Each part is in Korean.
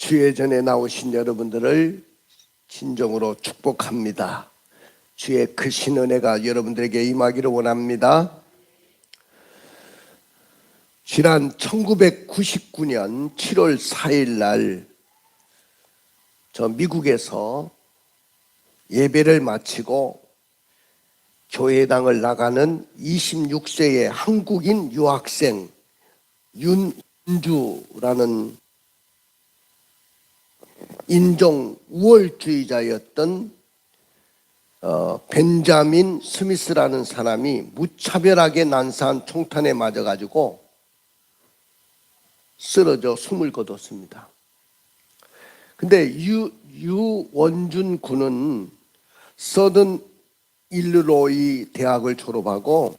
주의 전에 나오신 여러분들을 진정으로 축복합니다. 주의 크신 은혜가 여러분들에게 임하기를 원합니다. 지난 1999년 7월 4일 날 저 미국에서 예배를 마치고 교회당을 나가는 26세의 한국인 유학생 윤은주라는 인종 우월주의자였던 벤자민 스미스라는 사람이 무차별하게 난사한 총탄에 맞아가지고 쓰러져 숨을 거뒀습니다. 근데 유원준 군은 서든 일로이 대학을 졸업하고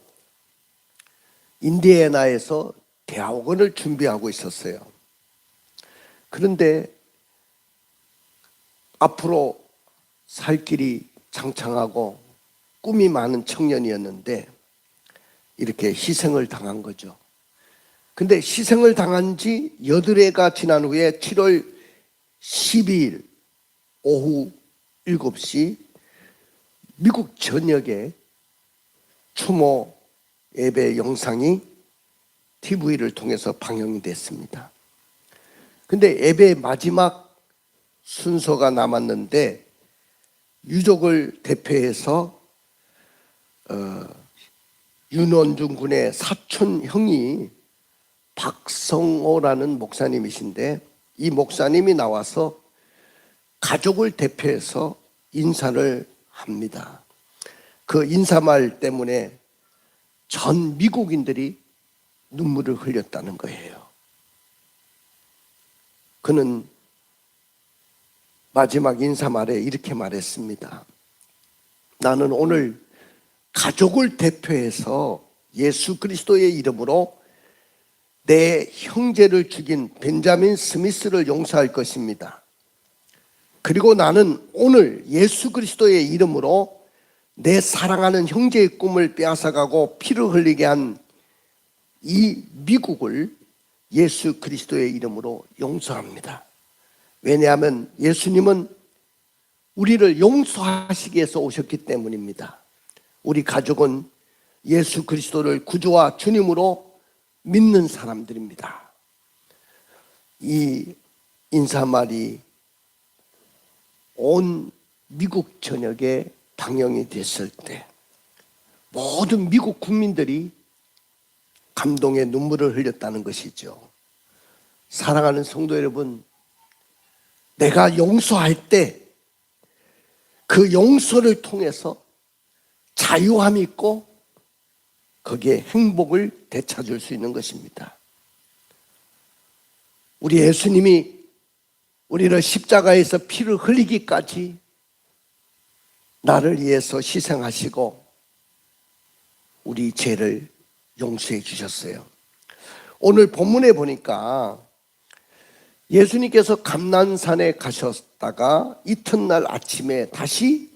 인디애나에서 대학원을 준비하고 있었어요. 그런데 앞으로 살 길이 창창하고 꿈이 많은 청년이었는데 이렇게 희생을 당한 거죠. 근데 희생을 당한 지 8해가 지난 후에 7월 12일 오후 7시 미국 전역에 추모 예배 영상이 TV를 통해서 방영이 됐습니다. 근데 예배 마지막 순서가 남았는데 유족을 대표해서 윤원중 군의 사촌 형이 박성호라는 목사님이신데 이 목사님이 나와서 가족을 대표해서 인사를 합니다. 그 인사말 때문에 전 미국인들이 눈물을 흘렸다는 거예요. 그는 마지막 인사말에 이렇게 말했습니다. 나는 오늘 가족을 대표해서 예수 그리스도의 이름으로 내 형제를 죽인 벤자민 스미스를 용서할 것입니다. 그리고 나는 오늘 예수 그리스도의 이름으로 내 사랑하는 형제의 꿈을 빼앗아가고 피를 흘리게 한 이 미국을 예수 그리스도의 이름으로 용서합니다. 왜냐하면 예수님은 우리를 용서하시기 위해서 오셨기 때문입니다. 우리 가족은 예수 그리스도를 구주와 주님으로 믿는 사람들입니다. 이 인사말이 온 미국 전역에 방영이 됐을 때 모든 미국 국민들이 감동의 눈물을 흘렸다는 것이죠. 사랑하는 성도 여러분, 내가 용서할 때 그 용서를 통해서 자유함이 있고 거기에 행복을 되찾을 수 있는 것입니다. 우리 예수님이 우리를 십자가에서 피를 흘리기까지 나를 위해서 희생하시고 우리 죄를 용서해 주셨어요. 오늘 본문에 보니까 예수님께서 감난산에 가셨다가 이튿날 아침에 다시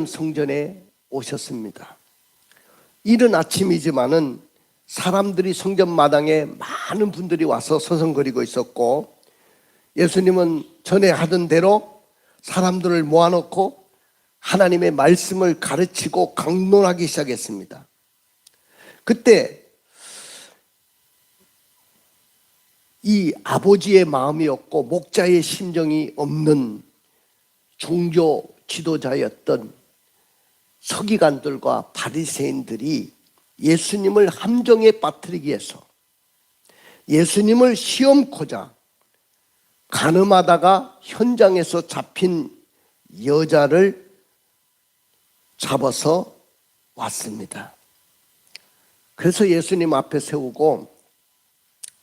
성전에 오셨습니다. 이른 아침이지만은 사람들이 성전 마당에 많은 분들이 와서 서성거리고 있었고 예수님은 전에 하던 대로 사람들을 모아놓고 하나님의 말씀을 가르치고 강론하기 시작했습니다. 그때 이 아버지의 마음이 없고 목자의 심정이 없는 종교 지도자였던 서기관들과 바리새인들이 예수님을 함정에 빠뜨리기 위해서 예수님을 시험코자 간음하다가 현장에서 잡힌 여자를 잡아서 왔습니다. 그래서 예수님 앞에 세우고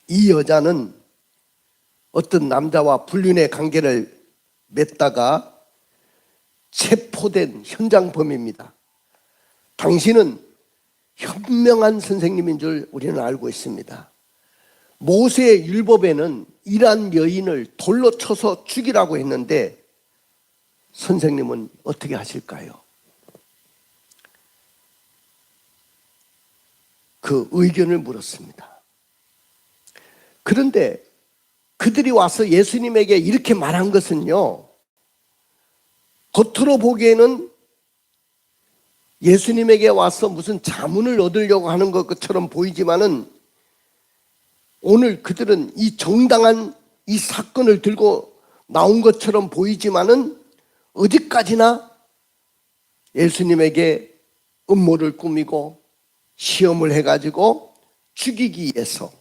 이 여자는 어떤 남자와 불륜의 관계를 맺다가 체포된 현장범입니다. 당신은 현명한 선생님인 줄 우리는 알고 있습니다. 모세의 율법에는 이란 여인을 돌로 쳐서 죽이라고 했는데 선생님은 어떻게 하실까요? 그 의견을 물었습니다. 그런데 그들이 와서 예수님에게 이렇게 말한 것은요, 겉으로 보기에는 예수님에게 와서 무슨 자문을 얻으려고 하는 것처럼 보이지만은 오늘 그들은 이 정당한 이 사건을 들고 나온 것처럼 보이지만은 어디까지나 예수님에게 음모를 꾸미고 시험을 해가지고 죽이기 위해서,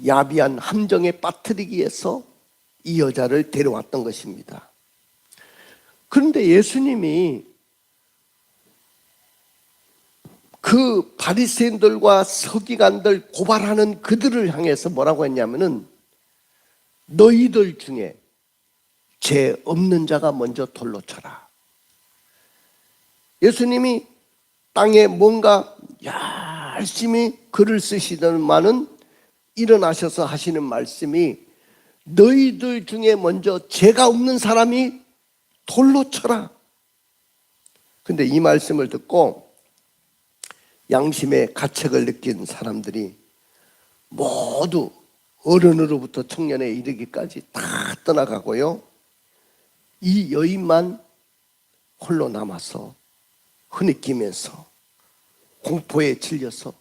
야비한 함정에 빠뜨리기 위해서 이 여자를 데려왔던 것입니다. 그런데 예수님이 그 바리새인들과 서기관들 고발하는 그들을 향해서 뭐라고 했냐면은, 너희들 중에 죄 없는 자가 먼저 돌로 쳐라. 예수님이 땅에 뭔가 열심히 글을 쓰시더만은 일어나셔서 하시는 말씀이, 너희들 중에 먼저 죄가 없는 사람이 돌로 쳐라. 근데 이 말씀을 듣고 양심의 가책을 느낀 사람들이 모두 어른으로부터 청년에 이르기까지 다 떠나가고요, 이 여인만 홀로 남아서 흐느끼면서 공포에 질려서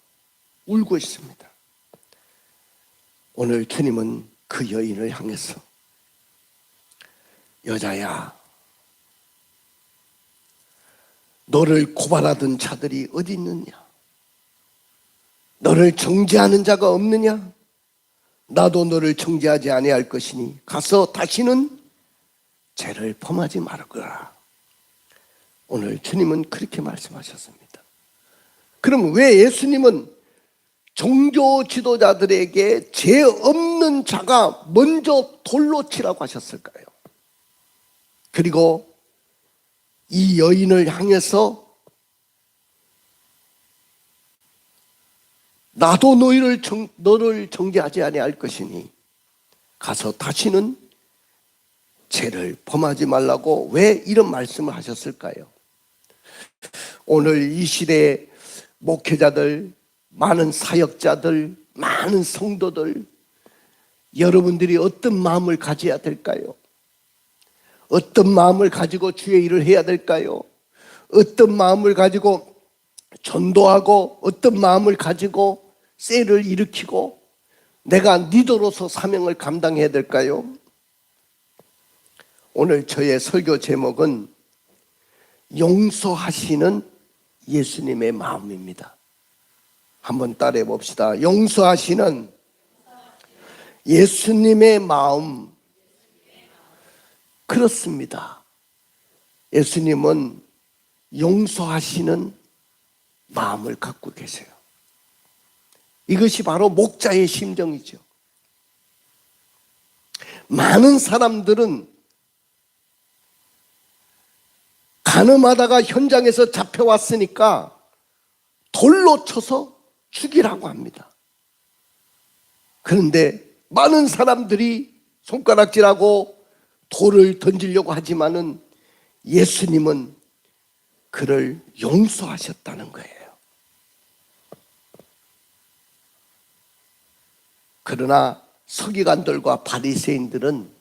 울고 있습니다. 오늘 주님은 그 여인을 향해서, 여자야, 너를 고발하던 자들이 어디 있느냐? 너를 정죄하는 자가 없느냐? 나도 너를 정죄하지 아니할 것이니 가서 다시는 죄를 범하지 말거라. 오늘 주님은 그렇게 말씀하셨습니다. 그럼 왜 예수님은 종교 지도자들에게 죄 없는 자가 먼저 돌로 치라고 하셨을까요? 그리고 이 여인을 향해서 나도 너를 정죄하지 아니할 것이니 가서 다시는 죄를 범하지 말라고 왜 이런 말씀을 하셨을까요? 오늘 이 시대의 목회자들, 많은 사역자들, 많은 성도들, 여러분들이 어떤 마음을 가져야 될까요? 어떤 마음을 가지고 주의 일을 해야 될까요? 어떤 마음을 가지고 전도하고, 어떤 마음을 가지고 셀을 일으키고 내가 리더로서 사명을 감당해야 될까요? 오늘 저의 설교 제목은 용서하시는 예수님의 마음입니다. 한번 따라해 봅시다. 용서하시는 예수님의 마음. 그렇습니다. 예수님은 용서하시는 마음을 갖고 계세요. 이것이 바로 목자의 심정이죠. 많은 사람들은 간음하다가 현장에서 잡혀왔으니까 돌로 쳐서 죽이라고 합니다. 그런데 많은 사람들이 손가락질하고 돌을 던지려고 하지만은 예수님은 그를 용서하셨다는 거예요. 그러나 서기관들과 바리새인들은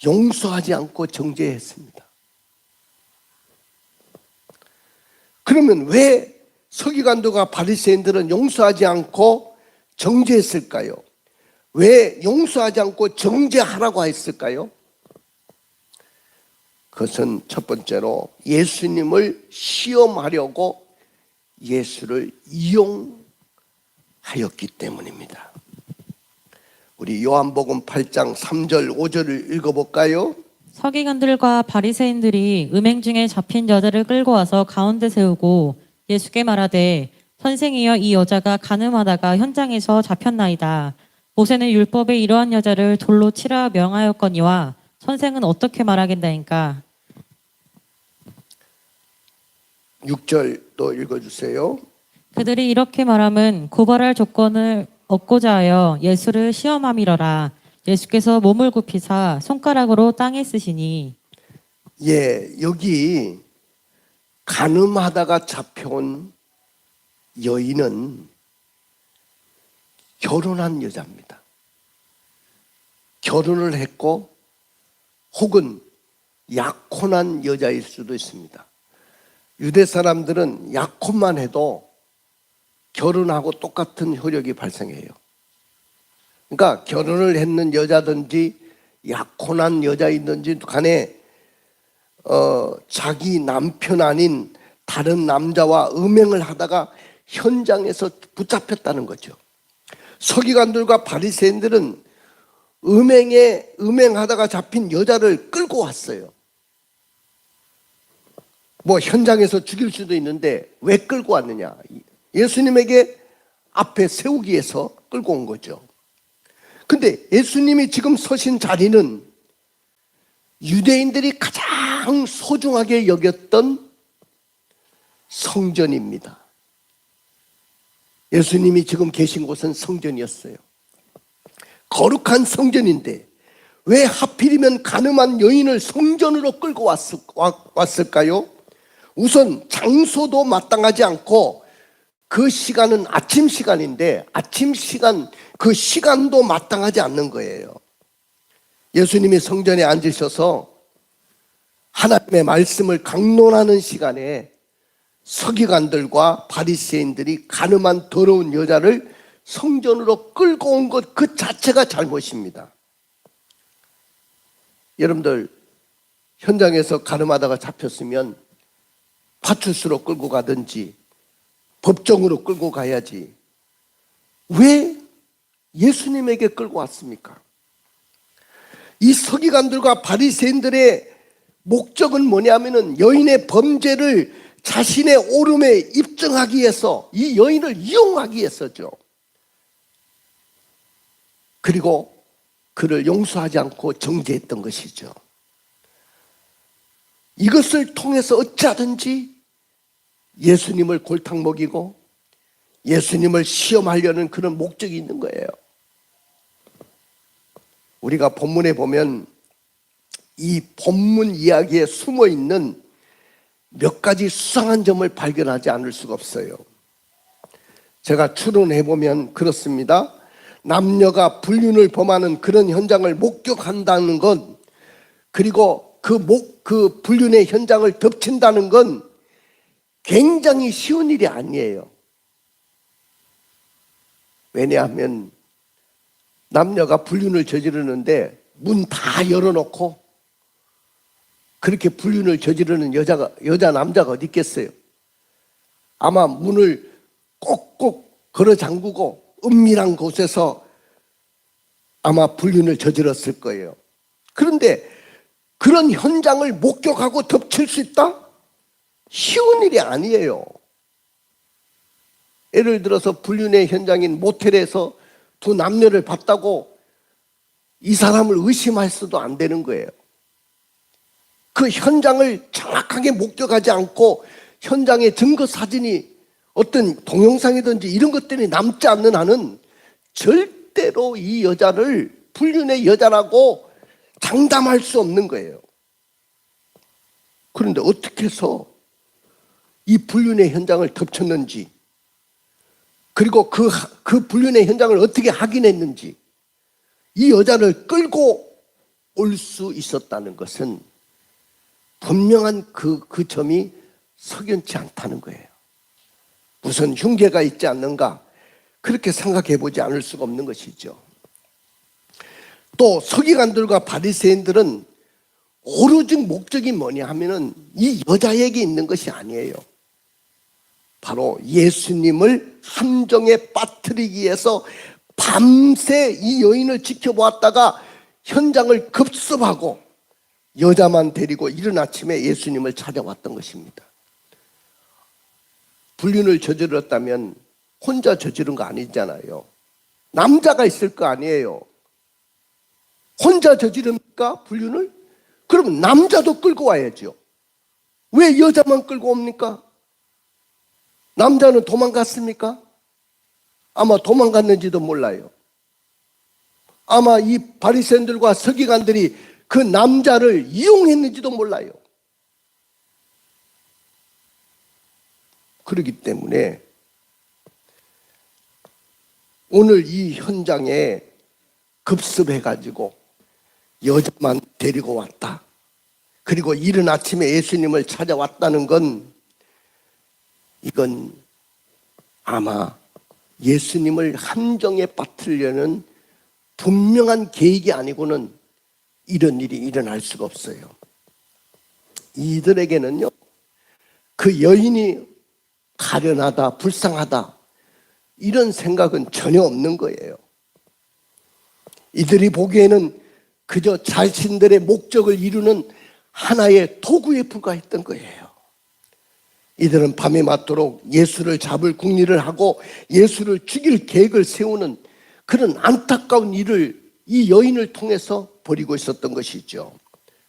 용서하지 않고 정죄했습니다. 그러면 왜 서기관들과 바리새인들은 용서하지 않고 정죄했을까요? 왜 용서하지 않고 정죄하라고 했을까요? 그것은 첫 번째로 예수님을 시험하려고 예수를 이용하였기 때문입니다. 우리 요한복음 8장 3절 5절을 읽어볼까요? 서기관들과 바리새인들이 음행 중에 잡힌 여자를 끌고 와서 가운데 세우고 예수께 말하되, 선생이여, 이 여자가 간음하다가 현장에서 잡혔나이다. 모세는 율법에 이러한 여자를 돌로 치라 명하였거니와 선생은 어떻게 말하겠나이까? 6절 또 읽어주세요. 그들이 이렇게 말함은 고발할 조건을 얻고자 하여 예수를 시험함이러라. 예수께서 몸을 굽히사 손가락으로 땅에 쓰시니. 여기 간음하다가 잡혀온 여인은 결혼한 여자입니다. 결혼을 했고 혹은 약혼한 여자일 수도 있습니다. 유대 사람들은 약혼만 해도 결혼하고 똑같은 효력이 발생해요. 그러니까 결혼을 했는 여자든지 약혼한 여자이든지 간에 자기 남편 아닌 다른 남자와 음행을 하다가 현장에서 붙잡혔다는 거죠. 서기관들과 바리새인들은 음행하다가 잡힌 여자를 끌고 왔어요. 뭐 현장에서 죽일 수도 있는데 왜 끌고 왔느냐? 예수님에게 앞에 세우기 위해서 끌고 온 거죠. 근데 예수님이 지금 서신 자리는 유대인들이 가장 소중하게 여겼던 성전입니다. 예수님이 지금 계신 곳은 성전이었어요. 거룩한 성전인데 왜 하필이면 가늠한 여인을 성전으로 끌고 왔을까요? 우선 장소도 마땅하지 않고 그 시간은 아침 시간인데 아침 시간 그 시간도 마땅하지 않는 거예요. 예수님이 성전에 앉으셔서 하나님의 말씀을 강론하는 시간에 서기관들과 바리새인들이 가늠한 더러운 여자를 성전으로 끌고 온 것 그 자체가 잘못입니다. 여러분들 현장에서 가늠하다가 잡혔으면 파출소로 끌고 가든지 법정으로 끌고 가야지 왜 예수님에게 끌고 왔습니까? 이 서기관들과 바리새인들의 목적은 뭐냐면은 여인의 범죄를 자신의 오름에 입증하기 위해서 이 여인을 이용하기 위해서죠. 그리고 그를 용서하지 않고 정죄했던 것이죠. 이것을 통해서 어찌하든지 예수님을 골탕 먹이고 예수님을 시험하려는 그런 목적이 있는 거예요. 우리가 본문에 보면 이 본문 이야기에 숨어 있는 몇 가지 수상한 점을 발견하지 않을 수가 없어요. 제가 추론해 보면 그렇습니다. 남녀가 불륜을 범하는 그런 현장을 목격한다는 건, 그리고 그 불륜의 현장을 덮친다는 건 굉장히 쉬운 일이 아니에요. 왜냐하면 남녀가 불륜을 저지르는데 문 다 열어놓고 그렇게 불륜을 저지르는 여자 남자가 어디 있겠어요? 아마 문을 꼭꼭 걸어 잠그고 은밀한 곳에서 아마 불륜을 저질렀을 거예요. 그런데 그런 현장을 목격하고 덮칠 수 있다? 쉬운 일이 아니에요. 예를 들어서 불륜의 현장인 모텔에서 두 남녀를 봤다고 이 사람을 의심할 수도 안 되는 거예요. 그 현장을 정확하게 목격하지 않고 현장의 증거 사진이 어떤 동영상이든지 이런 것들이 남지 않는 한은 절대로 이 여자를 불륜의 여자라고 장담할 수 없는 거예요. 그런데 어떻게 해서 이 불륜의 현장을 덮쳤는지, 그리고 그 불륜의 현장을 어떻게 확인했는지, 이 여자를 끌고 올 수 있었다는 것은 분명한 그 점이 석연치 않다는 거예요. 무슨 흉계가 있지 않는가, 그렇게 생각해 보지 않을 수가 없는 것이죠. 또 서기관들과 바리새인들은 오로지 목적이 뭐냐 하면은 이 여자에게 있는 것이 아니에요. 바로 예수님을 함정에 빠뜨리기 위해서 밤새 이 여인을 지켜보았다가 현장을 급습하고 여자만 데리고 이른 아침에 예수님을 찾아왔던 것입니다. 불륜을 저질렀다면 혼자 저지른 거 아니잖아요. 남자가 있을 거 아니에요. 혼자 저지릅니까? 불륜을? 그러면 남자도 끌고 와야죠. 왜 여자만 끌고 옵니까? 남자는 도망갔습니까? 아마 도망갔는지도 몰라요. 아마 이 바리새인들과 서기관들이 그 남자를 이용했는지도 몰라요. 그렇기 때문에 오늘 이 현장에 급습해가지고 여자만 데리고 왔다. 그리고 이른 아침에 예수님을 찾아왔다는 건 이건 아마 예수님을 함정에 빠뜨리려는 분명한 계획이 아니고는 이런 일이 일어날 수가 없어요. 이들에게는요, 그 여인이 가련하다, 불쌍하다 이런 생각은 전혀 없는 거예요. 이들이 보기에는 그저 자신들의 목적을 이루는 하나의 도구에 불과했던 거예요. 이들은 밤에 맞도록 예수를 잡을 궁리를 하고 예수를 죽일 계획을 세우는 그런 안타까운 일을 이 여인을 통해서 벌이고 있었던 것이죠.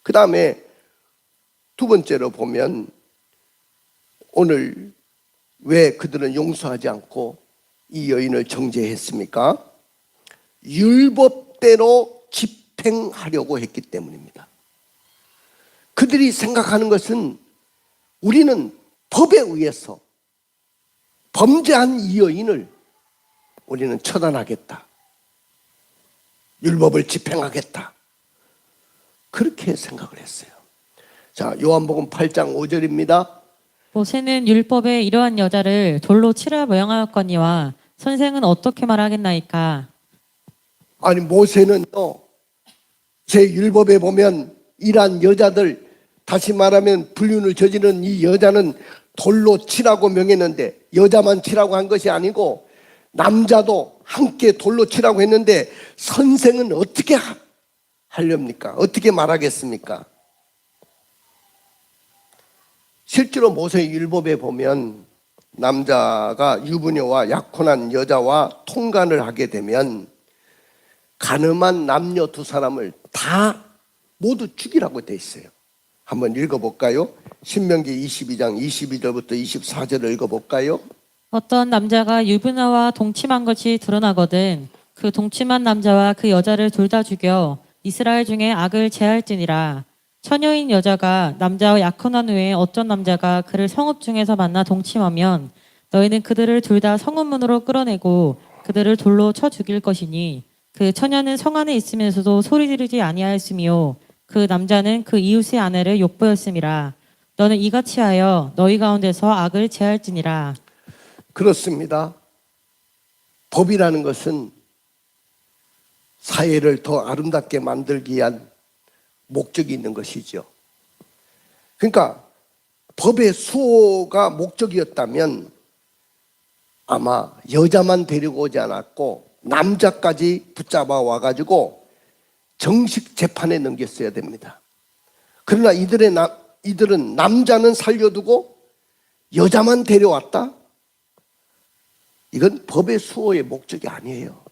그 다음에 두 번째로 보면 오늘 왜 그들은 용서하지 않고 이 여인을 정죄했습니까? 율법대로 집행하려고 했기 때문입니다. 그들이 생각하는 것은 우리는 법에 의해서 범죄한 이 여인을 우리는 처단하겠다. 율법을 집행하겠다. 그렇게 생각을 했어요. 자, 요한복음 8장 5절입니다. 모세는 율법에 이러한 여자를 돌로 치라 명하였거니와 선생은 어떻게 말하겠나이까? 아니, 모세는요, 제 율법에 보면 이러한 여자들, 다시 말하면 불륜을 저지른 이 여자는 돌로 치라고 명했는데, 여자만 치라고 한 것이 아니고 남자도 함께 돌로 치라고 했는데 선생은 어떻게 하렵니까? 어떻게 말하겠습니까? 실제로 모세의 율법에 보면 남자가 유부녀와 약혼한 여자와 통간을 하게 되면 간음한 남녀 두 사람을 다 모두 죽이라고 돼 있어요. 한번 읽어볼까요? 신명기 22장 22절부터 24절을 읽어볼까요? 어떤 남자가 유부녀와 동침한 것이 드러나거든 그 동침한 남자와 그 여자를 둘 다 죽여 이스라엘 중에 악을 제할지니라. 처녀인 여자가 남자와 약혼한 후에 어떤 남자가 그를 성읍 중에서 만나 동침하면 너희는 그들을 둘 다 성읍문으로 끌어내고 그들을 돌로 쳐 죽일 것이니 그 처녀는 성 안에 있으면서도 소리 지르지 아니하였으며 그 남자는 그 이웃의 아내를 욕보였음이라. 너는 이같이 하여 너희 가운데서 악을 제할지니라. 그렇습니다. 법이라는 것은 사회를 더 아름답게 만들기 위한 목적이 있는 것이죠. 그러니까 법의 수호가 목적이었다면 아마 여자만 데리고 오지 않았고 남자까지 붙잡아 와가지고 정식 재판에 넘겼어야 됩니다. 그러나 이들은 남자는 살려두고 여자만 데려왔다? 이건 법의 수호의 목적이 아니에요.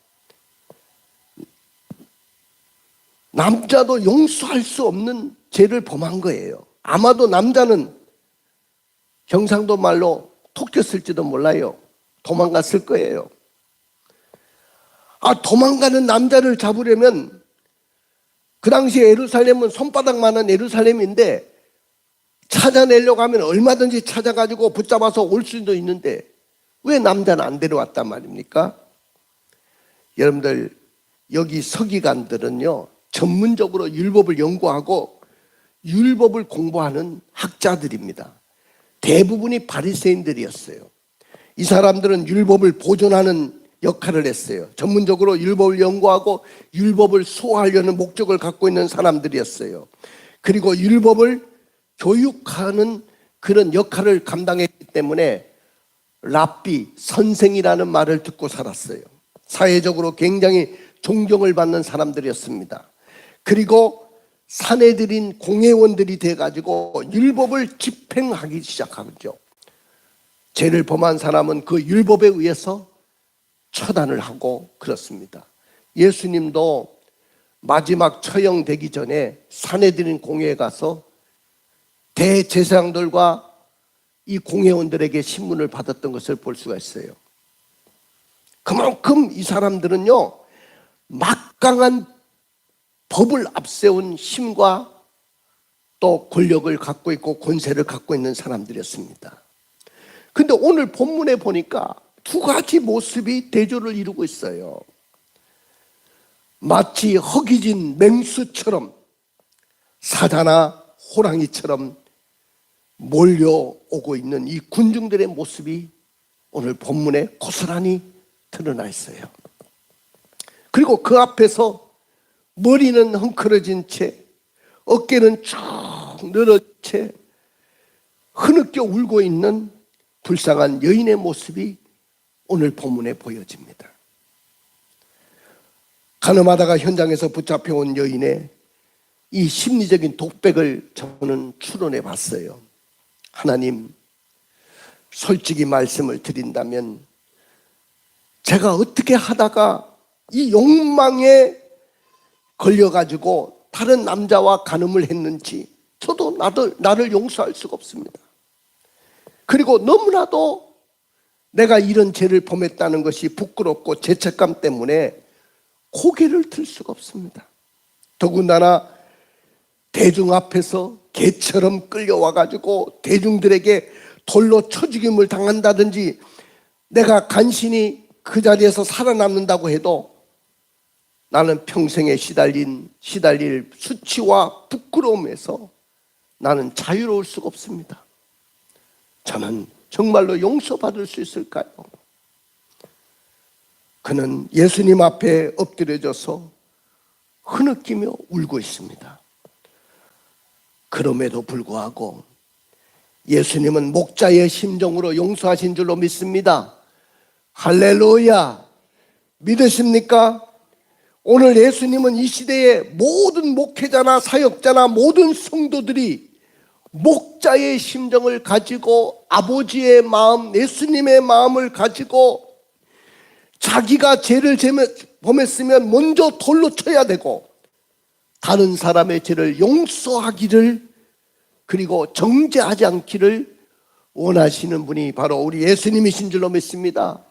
남자도 용서할 수 없는 죄를 범한 거예요. 아마도 남자는 경상도 말로 톡겼을지도 몰라요. 도망갔을 거예요. 도망가는 남자를 잡으려면 그 당시에 예루살렘은 손바닥만한 예루살렘인데 찾아내려고 하면 얼마든지 찾아가지고 붙잡아서 올 수도 있는데 왜 남자는 안 데려왔단 말입니까? 여러분들 여기 서기관들은요 전문적으로 율법을 연구하고 율법을 공부하는 학자들입니다. 대부분이 바리새인들이었어요. 이 사람들은 율법을 보존하는 역할을 했어요. 전문적으로 율법을 연구하고 율법을 수호하려는 목적을 갖고 있는 사람들이었어요. 그리고 율법을 교육하는 그런 역할을 감당했기 때문에 랍비, 선생이라는 말을 듣고 살았어요. 사회적으로 굉장히 존경을 받는 사람들이었습니다. 그리고 사내들인 공회원들이 돼가지고 율법을 집행하기 시작하죠. 죄를 범한 사람은 그 율법에 의해서 처단을 하고 그렇습니다. 예수님도 마지막 처형되기 전에 사내들인 공회에 가서 대제사장들과 이 공회원들에게 신문을 받았던 것을 볼 수가 있어요. 그만큼 이 사람들은요 막강한 법을 앞세운 힘과 또 권력을 갖고 있고 권세를 갖고 있는 사람들이었습니다. 근데 오늘 본문에 보니까 두 가지 모습이 대조를 이루고 있어요. 마치 허기진 맹수처럼 사자나 호랑이처럼 몰려오고 있는 이 군중들의 모습이 오늘 본문에 고스란히 드러나 있어요. 그리고 그 앞에서 머리는 헝클어진 채, 어깨는 쭉 늘어진 채 흐느껴 울고 있는 불쌍한 여인의 모습이 오늘 본문에 보여집니다. 가늠하다가 현장에서 붙잡혀온 여인의 이 심리적인 독백을 저는 추론해 봤어요. 하나님, 솔직히 말씀을 드린다면 제가 어떻게 하다가 이 욕망에 걸려가지고 다른 남자와 간음을 했는지 저도 나를 용서할 수가 없습니다. 그리고 너무나도 내가 이런 죄를 범했다는 것이 부끄럽고 죄책감 때문에 고개를 들 수가 없습니다. 더군다나 대중 앞에서 개처럼 끌려와가지고 대중들에게 돌로 쳐 죽임을 당한다든지 내가 간신히 그 자리에서 살아남는다고 해도 나는 평생에 시달릴 수치와 부끄러움에서 나는 자유로울 수가 없습니다. 저는 정말로 용서받을 수 있을까요? 그는 예수님 앞에 엎드려져서 흐느끼며 울고 있습니다. 그럼에도 불구하고 예수님은 목자의 심정으로 용서하신 줄로 믿습니다. 할렐루야! 믿으십니까? 오늘 예수님은 이 시대의 모든 목회자나 사역자나 모든 성도들이 목자의 심정을 가지고 아버지의 마음, 예수님의 마음을 가지고 자기가 죄를 범했으면 먼저 돌로 쳐야 되고 다른 사람의 죄를 용서하기를 그리고 정죄하지 않기를 원하시는 분이 바로 우리 예수님이신 줄로 믿습니다.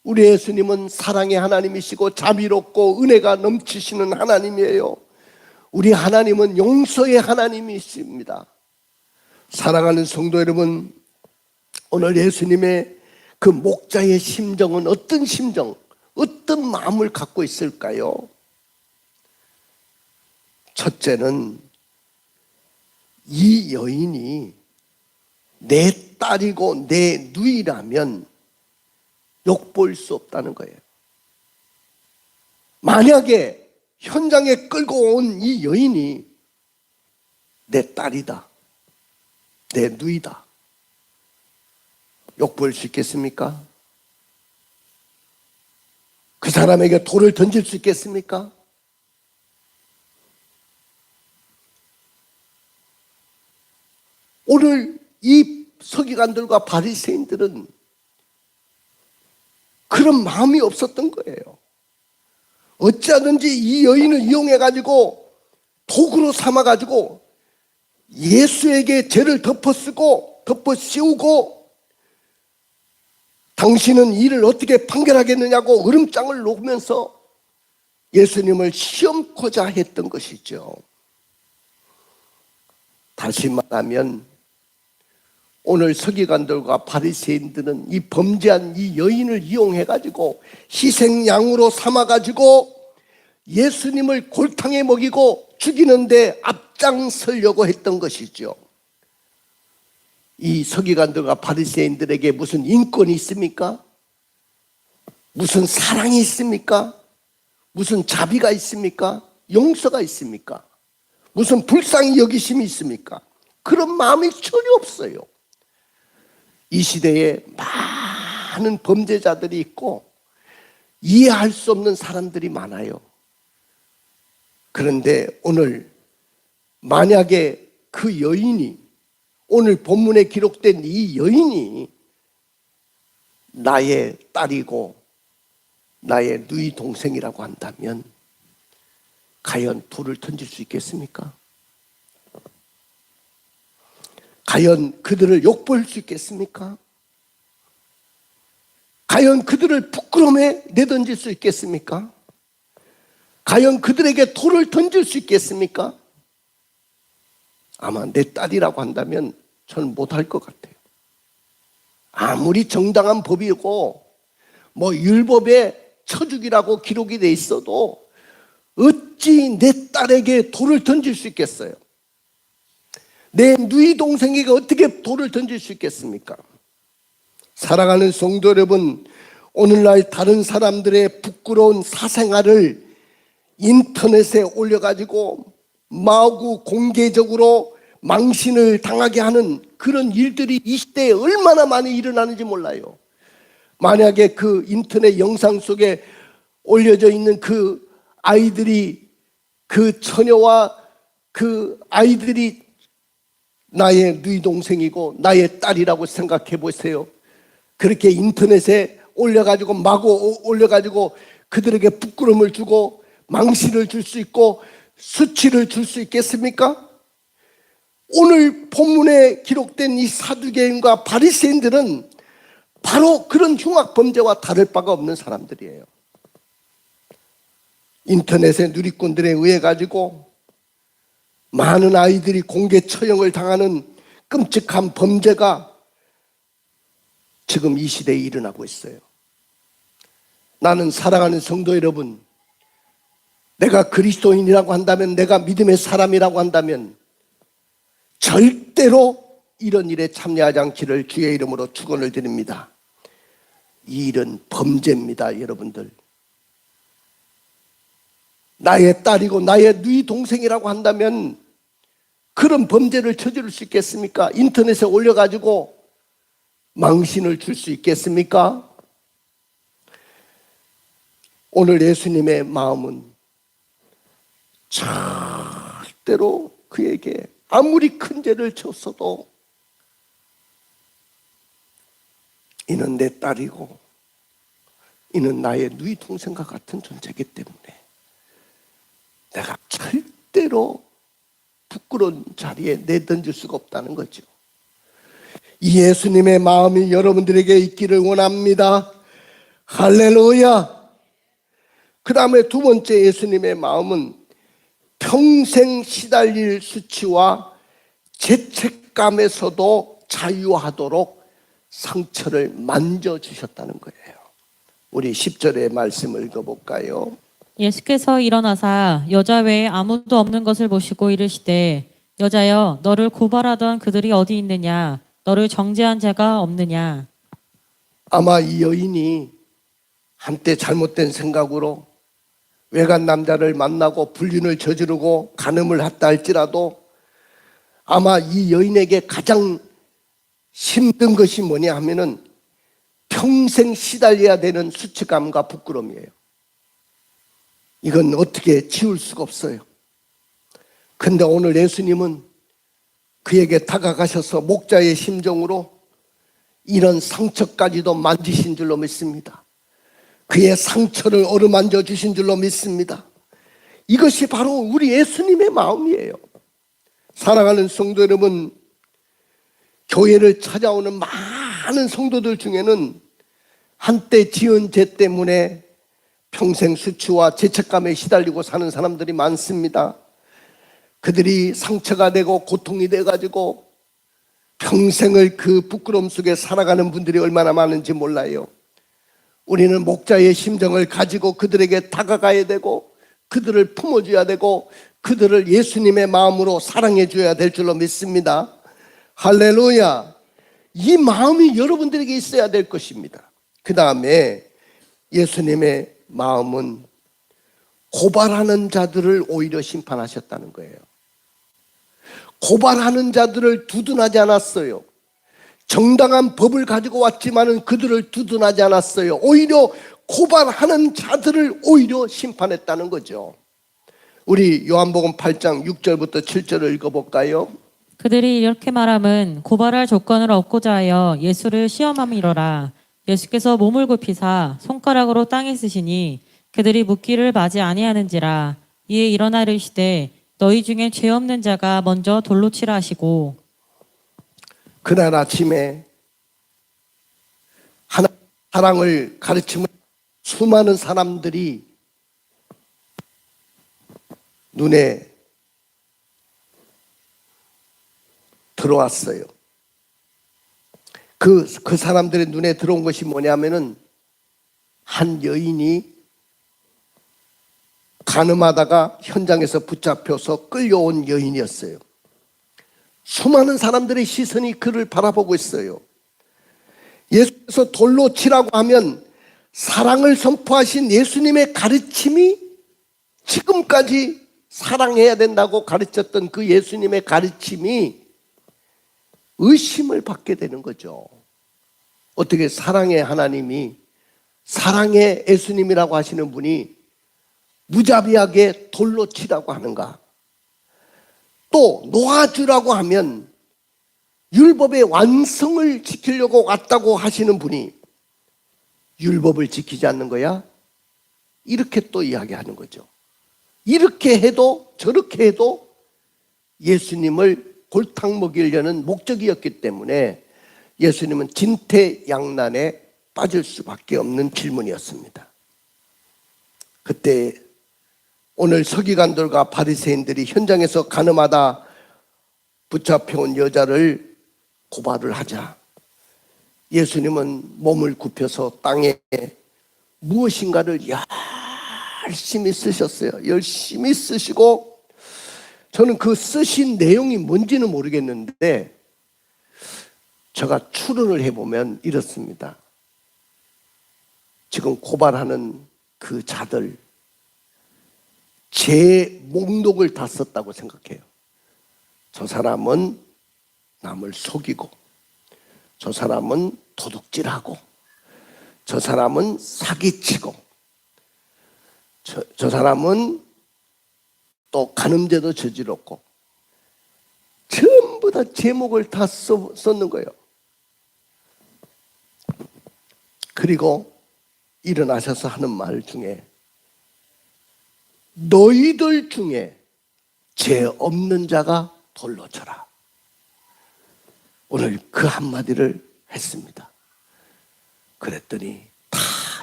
우리 예수님은 사랑의 하나님이시고 자비롭고 은혜가 넘치시는 하나님이에요. 우리 하나님은 용서의 하나님이십니다. 사랑하는 성도 여러분, 오늘 예수님의 그 목자의 심정은 어떤 심정, 어떤 마음을 갖고 있을까요? 첫째는 이 여인이 내 딸이고 내 누이라면 욕볼 수 없다는 거예요. 만약에 현장에 끌고 온 이 여인이 내 딸이다, 내 누이다, 욕볼 수 있겠습니까? 그 사람에게 돌을 던질 수 있겠습니까? 오늘 이 서기관들과 바리새인들은 그런 마음이 없었던 거예요. 어찌하든지 이 여인을 이용해가지고 도구로 삼아가지고 예수에게 죄를 덮어 씌우고 당신은 이를 어떻게 판결하겠느냐고 으름장을 놓으면서 예수님을 시험코자 했던 것이죠. 다시 말하면 오늘 서기관들과 바리새인들은 이 범죄한 이 여인을 이용해가지고 희생양으로 삼아가지고 예수님을 골탕에 먹이고 죽이는데 앞장서려고 했던 것이죠. 이 서기관들과 바리새인들에게 무슨 인권이 있습니까? 무슨 사랑이 있습니까? 무슨 자비가 있습니까? 용서가 있습니까? 무슨 불쌍히 여기심이 있습니까? 그런 마음이 전혀 없어요. 이 시대에 많은 범죄자들이 있고 이해할 수 없는 사람들이 많아요. 그런데 오늘 만약에 그 여인이, 오늘 본문에 기록된 이 여인이 나의 딸이고 나의 누이 동생이라고 한다면 과연 돌을 던질 수 있겠습니까? 과연 그들을 욕볼 수 있겠습니까? 과연 그들을 부끄러움에 내던질 수 있겠습니까? 과연 그들에게 돌을 던질 수 있겠습니까? 아마 내 딸이라고 한다면 저는 못할 것 같아요. 아무리 정당한 법이고 뭐 율법에 쳐죽이라고 기록이 돼 있어도 어찌 내 딸에게 돌을 던질 수 있겠어요? 내 누이 동생에게 어떻게 돌을 던질 수 있겠습니까? 사랑하는 성도 여러분, 오늘날 다른 사람들의 부끄러운 사생활을 인터넷에 올려가지고 마구 공개적으로 망신을 당하게 하는 그런 일들이 이 시대에 얼마나 많이 일어나는지 몰라요. 만약에 그 인터넷 영상 속에 올려져 있는 그 아이들이, 그 처녀와 그 아이들이 나의 누이 동생이고 나의 딸이라고 생각해 보세요. 그렇게 인터넷에 올려가지고 마구 올려가지고 그들에게 부끄러움을 주고 망신을 줄 수 있고 수치를 줄 수 있겠습니까? 오늘 본문에 기록된 이 사두개인과 바리새인들은 바로 그런 흉악 범죄와 다를 바가 없는 사람들이에요. 인터넷의 누리꾼들에 의해 가지고 많은 아이들이 공개 처형을 당하는 끔찍한 범죄가 지금 이 시대에 일어나고 있어요. 나는 사랑하는 성도 여러분, 내가 그리스도인이라고 한다면, 내가 믿음의 사람이라고 한다면 절대로 이런 일에 참여하지 않기를 주의 이름으로 축원을 드립니다. 이 일은 범죄입니다, 여러분들. 나의 딸이고 나의 누이 동생이라고 한다면 그런 범죄를 저지를 수 있겠습니까? 인터넷에 올려가지고 망신을 줄 수 있겠습니까? 오늘 예수님의 마음은 절대로 그에게 아무리 큰 죄를 졌어도 이는 내 딸이고 이는 나의 누이 동생과 같은 존재이기 때문에 내가 절대로 부끄러운 자리에 내던질 수가 없다는 거죠. 이 예수님의 마음이 여러분들에게 있기를 원합니다. 할렐루야. 그 다음에 두 번째 예수님의 마음은 평생 시달릴 수치와 죄책감에서도 자유하도록 상처를 만져주셨다는 거예요. 우리 10절의 말씀을 읽어볼까요? 예수께서 일어나사 여자 외에 아무도 없는 것을 보시고 이르시되 여자여 너를 고발하던 그들이 어디 있느냐 너를 정죄한 자가 없느냐. 아마 이 여인이 한때 잘못된 생각으로 외간 남자를 만나고 불륜을 저지르고 간음을 했다 할지라도 아마 이 여인에게 가장 힘든 것이 뭐냐 하면은 평생 시달려야 되는 수치감과 부끄러움이에요. 이건 어떻게 지울 수가 없어요. 근데 오늘 예수님은 그에게 다가가셔서 목자의 심정으로 이런 상처까지도 만지신 줄로 믿습니다. 그의 상처를 어루만져 주신 줄로 믿습니다. 이것이 바로 우리 예수님의 마음이에요. 사랑하는 성도 여러분, 교회를 찾아오는 많은 성도들 중에는 한때 지은 죄 때문에 평생 수치와 죄책감에 시달리고 사는 사람들이 많습니다. 그들이 상처가 되고 고통이 돼가지고 평생을 그 부끄러움 속에 살아가는 분들이 얼마나 많은지 몰라요. 우리는 목자의 심정을 가지고 그들에게 다가가야 되고 그들을 품어줘야 되고 그들을 예수님의 마음으로 사랑해 줘야 될 줄로 믿습니다. 할렐루야. 이 마음이 여러분들에게 있어야 될 것입니다. 그 다음에 예수님의 마음은 고발하는 자들을 오히려 심판하셨다는 거예요. 고발하는 자들을 두둔하지 않았어요. 정당한 법을 가지고 왔지만은 그들을 두둔하지 않았어요. 오히려 고발하는 자들을 오히려 심판했다는 거죠. 우리 요한복음 8장 6절부터 7절을 읽어볼까요? 그들이 이렇게 말함은 고발할 조건을 얻고자 하여 예수를 시험함이로라. 예수께서 몸을 굽히사 손가락으로 땅에 쓰시니 그들이 묻기를 마지 아니하는지라. 이에 일어나 이르시되 너희 중에 죄 없는 자가 먼저 돌로 치라 하시고. 그날 아침에 하나님의 사랑을 가르치는 수많은 사람들이 눈에 들어왔어요. 그 사람들의 눈에 들어온 것이 뭐냐면은 한 여인이 간음하다가 현장에서 붙잡혀서 끌려온 여인이었어요. 수많은 사람들의 시선이 그를 바라보고 있어요. 예수께서 돌로 치라고 하면 사랑을 선포하신 예수님의 가르침이 지금까지 사랑해야 된다고 가르쳤던 그 예수님의 가르침이 의심을 받게 되는 거죠. 어떻게 사랑의 하나님이, 사랑의 예수님이라고 하시는 분이 무자비하게 돌로 치라고 하는가? 또 놓아주라고 하면 율법의 완성을 지키려고 왔다고 하시는 분이 율법을 지키지 않는 거야? 이렇게 또 이야기하는 거죠. 이렇게 해도 저렇게 해도 예수님을 골탕 먹이려는 목적이었기 때문에 예수님은 진퇴양난에 빠질 수밖에 없는 질문이었습니다. 그때 오늘 서기관들과 바리새인들이 현장에서 간음하다 붙잡혀온 여자를 고발을 하자 예수님은 몸을 굽혀서 땅에 무엇인가를 열심히 쓰셨어요. 열심히 쓰시고 저는 그 쓰신 내용이 뭔지는 모르겠는데 제가 추론을 해보면 이렇습니다. 지금 고발하는 그 자들 제 목록을 다 썼다고 생각해요. 저 사람은 남을 속이고, 저 사람은 도둑질하고, 저 사람은 사기치고, 저 사람은 또 간음죄도 저질렀고, 전부 다 제목을 다 썼는 거예요. 그리고 일어나셔서 하는 말 중에 너희들 중에 죄 없는 자가 돌로 쳐라. 오늘 그 한마디를 했습니다. 그랬더니 다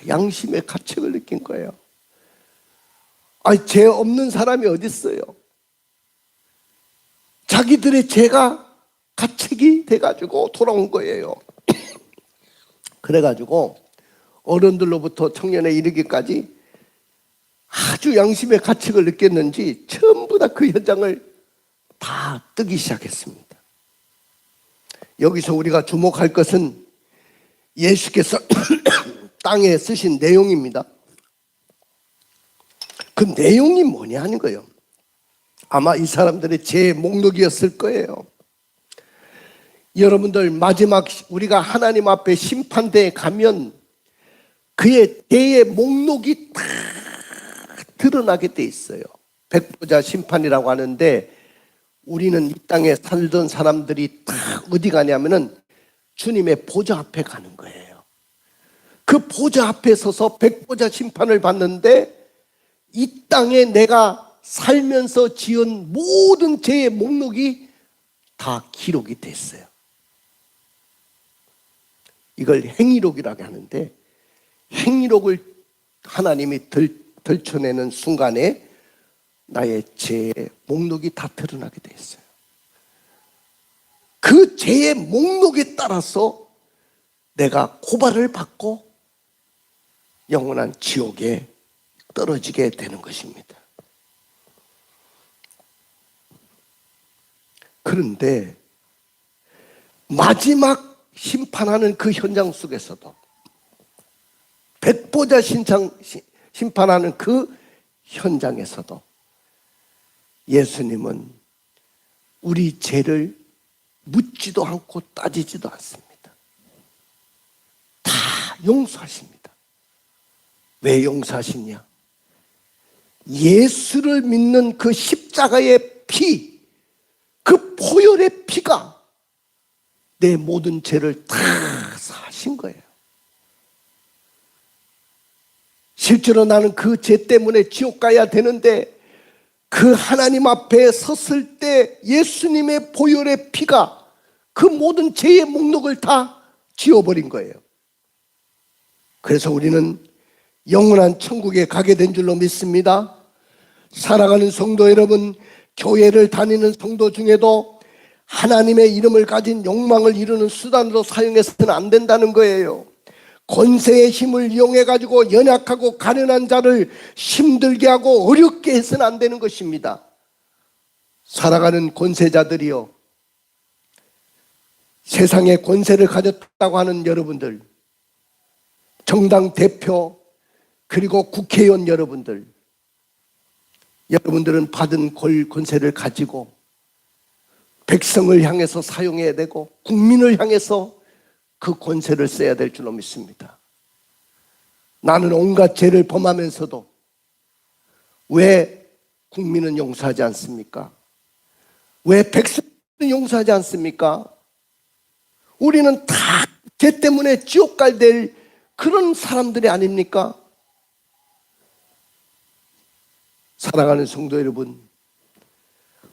양심의 가책을 느낀 거예요. 아니, 죄 없는 사람이 어디 있어요? 자기들의 죄가 가책이 돼가지고 돌아온 거예요. 그래가지고 어른들로부터 청년에 이르기까지 아주 양심의 가책을 느꼈는지 전부 다 그 현장을 다 뜨기 시작했습니다. 여기서 우리가 주목할 것은 예수께서 땅에 쓰신 내용입니다. 그 내용이 뭐냐는 거예요. 아마 이 사람들의 제 목록이었을 거예요. 여러분들 마지막 우리가 하나님 앞에 심판대에 가면 그의 대의 목록이 다 드러나게 돼 있어요. 백보자 심판이라고 하는데 우리는 이 땅에 살던 사람들이 다 어디 가냐면은 주님의 보좌 앞에 가는 거예요. 그 보좌 앞에 서서 백보자 심판을 받는데 이 땅에 내가 살면서 지은 모든 죄의 목록이 다 기록이 됐어요. 이걸 행위록이라고 하는데 행위록을 하나님이 들춰내는 순간에 나의 죄의 목록이 다 드러나게 돼 있어요. 그 죄의 목록에 따라서 내가 고발을 받고 영원한 지옥에 떨어지게 되는 것입니다. 그런데 마지막 심판하는 그 현장 속에서도 백보자 심판하는 그 현장에서도 예수님은 우리 죄를 묻지도 않고 따지지도 않습니다. 다 용서하십니다. 왜 용서하시냐? 예수를 믿는 그 십자가의 피, 그 보혈의 피가 내 모든 죄를 다 사하신 거예요. 실제로 나는 그 죄 때문에 지옥 가야 되는데 그 하나님 앞에 섰을 때 예수님의 보혈의 피가 그 모든 죄의 목록을 다 지워버린 거예요. 그래서 우리는 영원한 천국에 가게 된 줄로 믿습니다. 사랑하는 성도 여러분, 교회를 다니는 성도 중에도 하나님의 이름을 가진 욕망을 이루는 수단으로 사용해서는 안 된다는 거예요. 권세의 힘을 이용해 가지고 연약하고 가련한 자를 힘들게 하고 어렵게 해서는 안 되는 것입니다. 살아가는 권세자들이요, 세상에 권세를 가졌다고 하는 여러분들, 정당 대표 그리고 국회의원 여러분들, 여러분들은 받은 권세를 가지고 백성을 향해서 사용해야 되고 국민을 향해서 그 권세를 써야 될 줄로 믿습니다. 나는 온갖 죄를 범하면서도 왜 국민은 용서하지 않습니까? 왜 백성은 용서하지 않습니까? 우리는 다 죄 때문에 지옥 갈 될 그런 사람들이 아닙니까? 사랑하는 성도 여러분,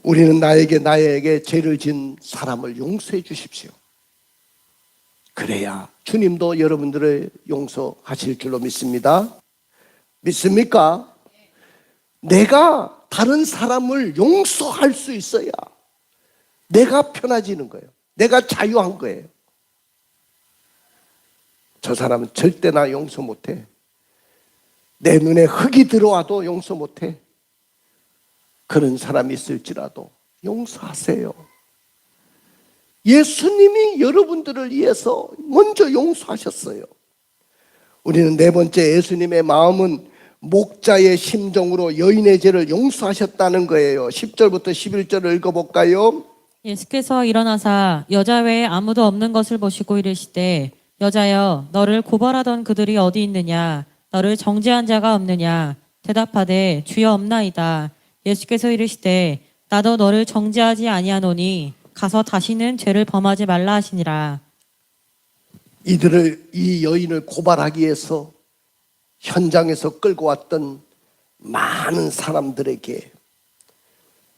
우리는 나에게 죄를 지은 사람을 용서해 주십시오. 그래야 주님도 여러분들을 용서하실 줄로 믿습니다. 믿습니까? 내가 다른 사람을 용서할 수 있어야 내가 편해지는 거예요. 내가 자유한 거예요. 저 사람은 절대 나 용서 못해. 내 눈에 흙이 들어와도 용서 못해. 그런 사람이 있을지라도 용서하세요. 예수님이 여러분들을 위해서 먼저 용서하셨어요. 우리는 네 번째, 예수님의 마음은 목자의 심정으로 여인의 죄를 용서하셨다는 거예요. 10절부터 11절을 읽어볼까요? 예수께서 일어나사 여자 외에 아무도 없는 것을 보시고 이르시되 여자여 너를 고발하던 그들이 어디 있느냐 너를 정죄한 자가 없느냐 대답하되 주여 없나이다. 예수께서 이르시되 나도 너를 정죄하지 아니하노니 가서 다시는 죄를 범하지 말라 하시니라. 이 여인을 고발하기 위해서 현장에서 끌고 왔던 많은 사람들에게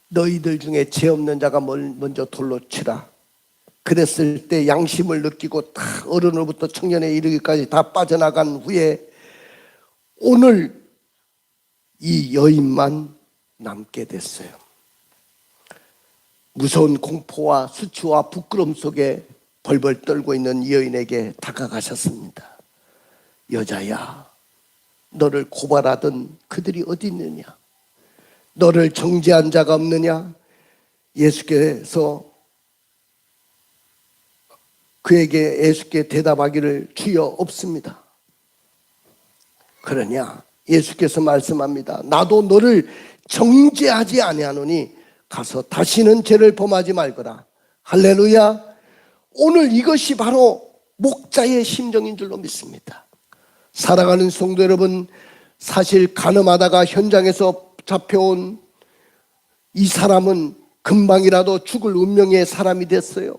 너희들 중에 죄 없는 자가 먼저 돌로 치라. 그랬을 때 양심을 느끼고 다 어른으로부터 청년에 이르기까지 다 빠져나간 후에 오늘 이 여인만 남게 됐어요. 무서운 공포와 수치와 부끄러움 속에 벌벌 떨고 있는 이 여인에게 다가가셨습니다. 여자야, 너를 고발하던 그들이 어디 있느냐? 너를 정죄한 자가 없느냐? 예수께서 예수께 대답하기를 주여 없습니다. 그러냐? 예수께서 말씀합니다. 나도 너를 정죄하지 아니하노니 가서 다시는 죄를 범하지 말거라. 할렐루야. 오늘 이것이 바로 목자의 심정인 줄로 믿습니다. 사랑하는 성도 여러분, 사실 간음하다가 현장에서 잡혀온 이 사람은 금방이라도 죽을 운명의 사람이 됐어요.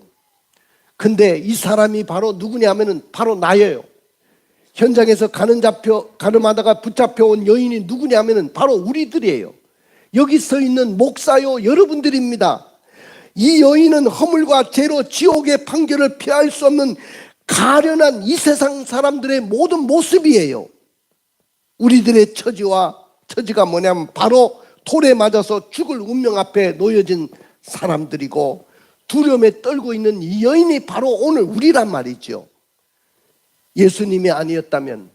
근데 이 사람이 바로 누구냐면은 바로 나예요. 현장에서 간음하다가 붙잡혀온 여인이 누구냐면은 바로 우리들이에요. 여기 서 있는 목사요 여러분들입니다. 이 여인은 허물과 죄로 지옥의 판결을 피할 수 없는 가련한 이 세상 사람들의 모든 모습이에요. 우리들의 처지가 뭐냐면 바로 돌에 맞아서 죽을 운명 앞에 놓여진 사람들이고 두려움에 떨고 있는 이 여인이 바로 오늘 우리란 말이죠. 예수님이 아니었다면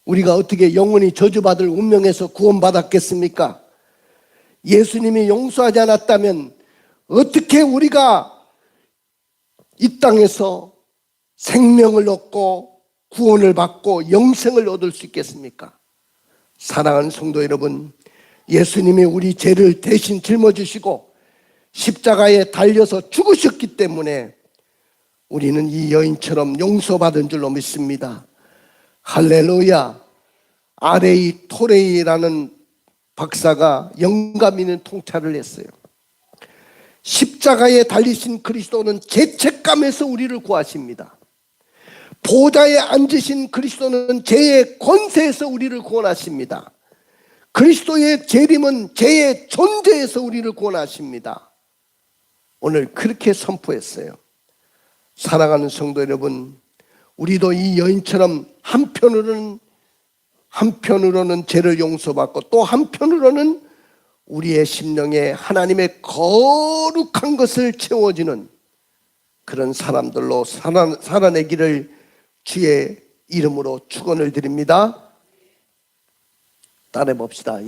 우리가 어떻게 영원히 저주받을 운명에서 구원받았겠습니까? 예수님이 용서하지 않았다면 어떻게 우리가 이 땅에서 생명을 얻고 구원을 받고 영생을 얻을 수 있겠습니까? 사랑하는 성도 여러분, 예수님이 우리 죄를 대신 짊어지시고 십자가에 달려서 죽으셨기 때문에 우리는 이 여인처럼 용서받은 줄로 믿습니다. 할렐루야. 아레이 토레이라는 박사가 영감 있는 통찰을 했어요. 십자가에 달리신 그리스도는 죄책감에서 우리를 구하십니다. 보좌에 앉으신 그리스도는 죄의 권세에서 우리를 구원하십니다. 그리스도의 재림은 죄의 존재에서 우리를 구원하십니다. 오늘 그렇게 선포했어요. 사랑하는 성도 여러분, 우리도 이 여인처럼 한편으로는 죄를 용서받고 또 한편으로는 우리의 심령에 하나님의 거룩한 것을 채워지는 그런 사람들로 살아내기를 주의 이름으로 축원을 드립니다. 따라해 봅시다.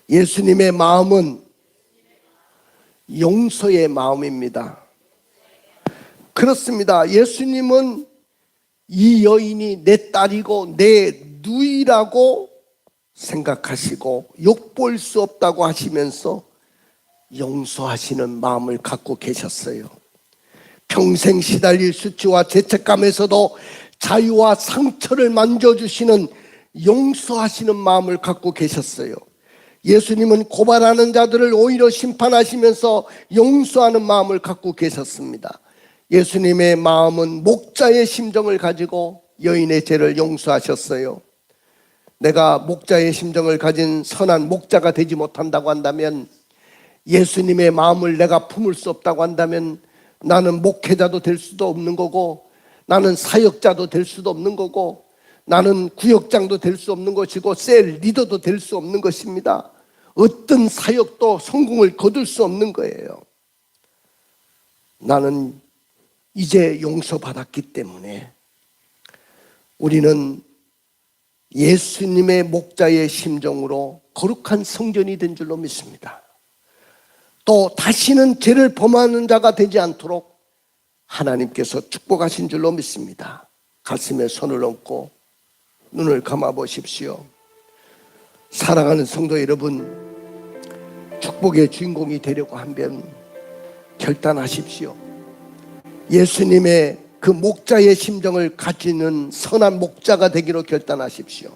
예수님의 마음은 용서의 마음입니다. 그렇습니다. 예수님은 이 여인이 내 딸이고 내 누이라고 생각하시고 욕볼 수 없다고 하시면서 용서하시는 마음을 갖고 계셨어요. 평생 시달릴 수치와 죄책감에서도 자유와 상처를 만져주시는 용서하시는 마음을 갖고 계셨어요. 예수님은 고발하는 자들을 오히려 심판하시면서 용서하는 마음을 갖고 계셨습니다. 예수님의 마음은 목자의 심정을 가지고 여인의 죄를 용서하셨어요. 내가 목자의 심정을 가진 선한 목자가 되지 못한다고 한다면, 예수님의 마음을 내가 품을 수 없다고 한다면 나는 목회자도 될 수도 없는 거고, 나는 사역자도 될 수도 없는 거고, 나는 구역장도 될 수 없는 것이고, 셀 리더도 될 수 없는 것입니다. 어떤 사역도 성공을 거둘 수 없는 거예요. 나는 이제 용서받았기 때문에 우리는 예수님의 목자의 심정으로 거룩한 성전이 된 줄로 믿습니다. 또 다시는 죄를 범하는 자가 되지 않도록 하나님께서 축복하신 줄로 믿습니다. 가슴에 손을 얹고 눈을 감아 보십시오. 사랑하는 성도 여러분, 축복의 주인공이 되려고 하면 결단하십시오. 예수님의 그 목자의 심정을 가지는 선한 목자가 되기로 결단하십시오.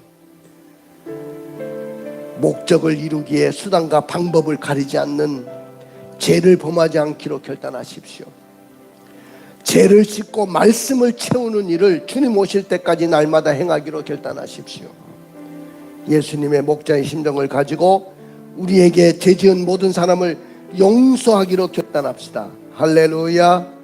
목적을 이루기에 수단과 방법을 가리지 않는 죄를 범하지 않기로 결단하십시오. 죄를 씻고 말씀을 채우는 일을 주님 오실 때까지 날마다 행하기로 결단하십시오. 예수님의 목자의 심정을 가지고 우리에게 죄 지은 모든 사람을 용서하기로 결단합시다. 할렐루야.